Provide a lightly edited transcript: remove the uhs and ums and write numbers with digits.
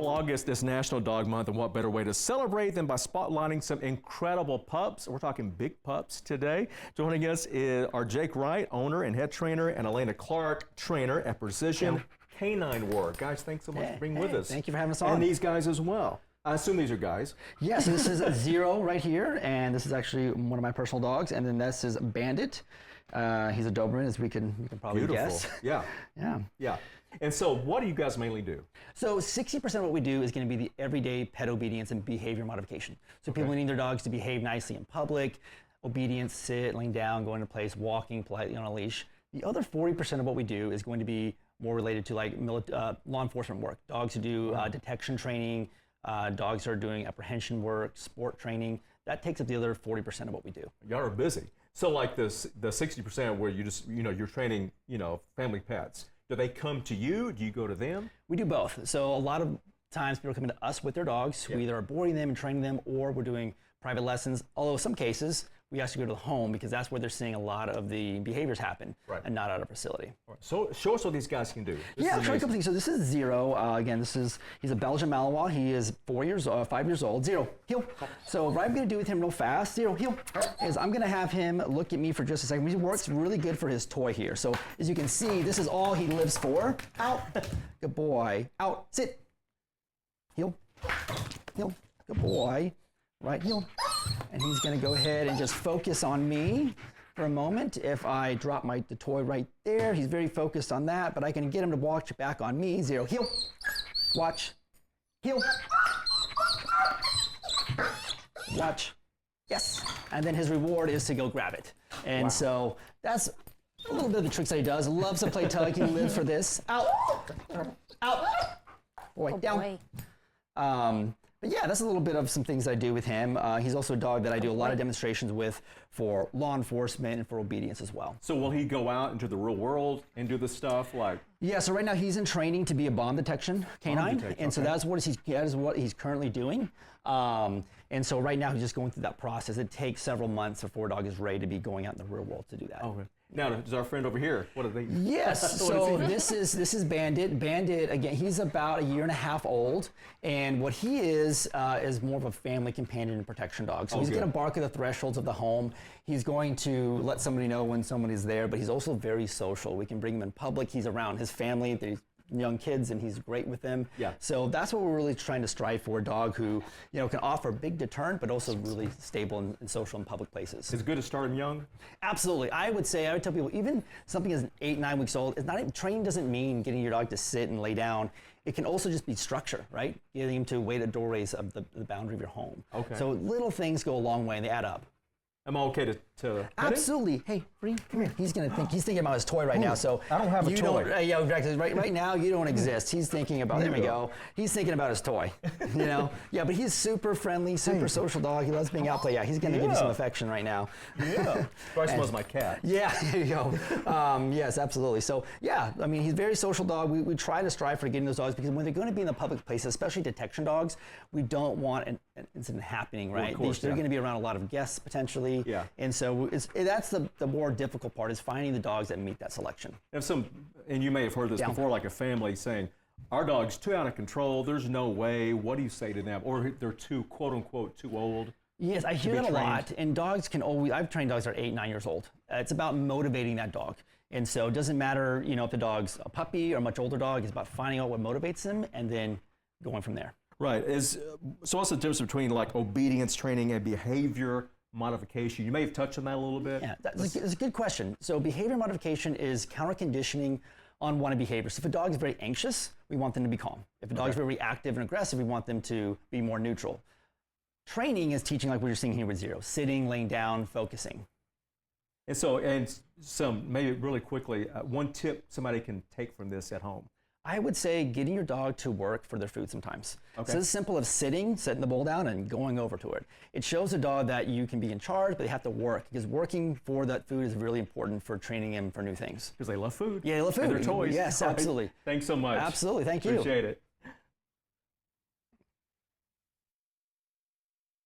August is National Dog Month, and what better way to celebrate than by spotlighting some incredible pups. We're talking big pups today. Joining us are Jake Wright, owner and head trainer, and Elena Clark, trainer at Precision Canine Work. Guys, thanks so much for being with us. Thank you for having us on. And these guys as well. I assume these are guys. Yes, this is Zero right here, and this is actually one of my personal dogs, and then this is Bandit. He's a Doberman, as we can probably guess. Yeah. Yeah. And so what do you guys mainly do? So 60% of what we do is going to be the everyday pet obedience and behavior modification. So people need their dogs to behave nicely in public, obedience, sit, laying down, going to place, walking politely on a leash. The other 40% of what we do is going to be more related to like law enforcement work. Dogs who do detection training, dogs who are doing apprehension work, sport training. That takes up the other 40% of what we do. Y'all are busy. So like this, the 60% where you just, you're training, family pets. Do they come to you? Do you go to them? We do both. So a lot of times people are coming to us with their dogs. We either are boarding them and training them, or we're doing private lessons. Although in some cases, we actually go to the home because that's where they're seeing a lot of the behaviors happen and not at a facility. So show us what these guys can do. I'll show you a couple things. So this is Zero. Again, he's a Belgian Malinois. He is 5 years old. Zero, heel. So what I'm going to do with him real fast, Zero, heel, is I'm going to have him look at me for just a second. He works really good for his toy here. So as you can see, this is all he lives for. Out. Good boy. Out. Sit. Heel. Heel. Good boy. Right heel. And he's going to go ahead and just focus on me for a moment. If I drop the toy right there, he's very focused on that, but I can get him to watch back on me. Zero, heel, watch, heel, watch, yes. And then his reward is to go grab it. And so that's a little bit of the tricks that he does. Loves to play tug. He lives for this. Out, out, boy, down. But yeah, that's a little bit of some things I do with him. He's also a dog that I do a lot of demonstrations with for law enforcement and for obedience as well. So will he go out into the real world and do the stuff like? Yeah, so right now he's in training to be a bomb detection canine. So that is what he's currently doing. And so right now he's just going through that process. It takes several months before a dog is ready to be going out in the real world to do that. Okay. Now, does our friend over here, what are they? Yes, so this is Bandit. Bandit, again, he's about 1.5 years old, and what he is more of a family companion and protection dog. So he's going to bark at the thresholds of the home. He's going to let somebody know when somebody's there, but he's also very social. We can bring him in public. He's around his family. There's young kids, and he's great with them. Yeah. So that's what we're really trying to strive for, a dog who can offer a big deterrent, but also really stable and social in public places. It's good to start him young? Absolutely. I would tell people, even something as 8, 9 weeks old, training doesn't mean getting your dog to sit and lay down. It can also just be structure, right? Getting him to wait at doorways of the boundary of your home. Okay. So little things go a long way, and they add up. Am I okay to Absolutely. Hey, Bree, come here. He's thinking about his toy right now. So I don't have a toy. Yeah, exactly. Right now you don't exist. He's thinking about. There we go. He's thinking about his toy. Yeah, but he's super friendly, super social dog. He loves being out play. Yeah, he's going to give you some affection right now. Yeah. Bryce was my cat. Yeah, there you go. Yes, absolutely. So yeah, I mean, he's a very social dog. We try to strive for getting those dogs because when they're going to be in the public places, especially detection dogs, we don't want an incident happening, right? Well, of course, they're going to be around a lot of guests potentially. Yeah. And so that's the more difficult part, is finding the dogs that meet that selection. And you may have heard this before, like a family saying, our dog's too out of control, there's no way. What do you say to them? Or they're too, quote unquote, too old. Yes, I hear that a lot. And dogs can always, I've trained dogs that are 8, 9 years old. It's about motivating that dog. And so it doesn't matter, if the dog's a puppy or a much older dog, it's about finding out what motivates them and then going from there. Right. So what's the difference between like obedience training and behavior modification? You may have touched on that a little bit. Yeah, that's a good question. So behavior modification is counter conditioning on one behavior. So if a dog is very anxious, we want them to be calm. If a dog is very reactive and aggressive, we want them to be more neutral. Training is teaching, like what you're seeing here with Zero, sitting, laying down, focusing. And so maybe really quickly, one tip somebody can take from this at home. I would say getting your dog to work for their food sometimes. Okay. So it's simple as setting the bowl down and going over to it. It shows a dog that you can be in charge, but they have to work, because working for that food is really important for training them for new things. Because they love food. Yeah, they love food. And their toys. Yes, absolutely. Thanks so much. Absolutely, thank you. Appreciate it.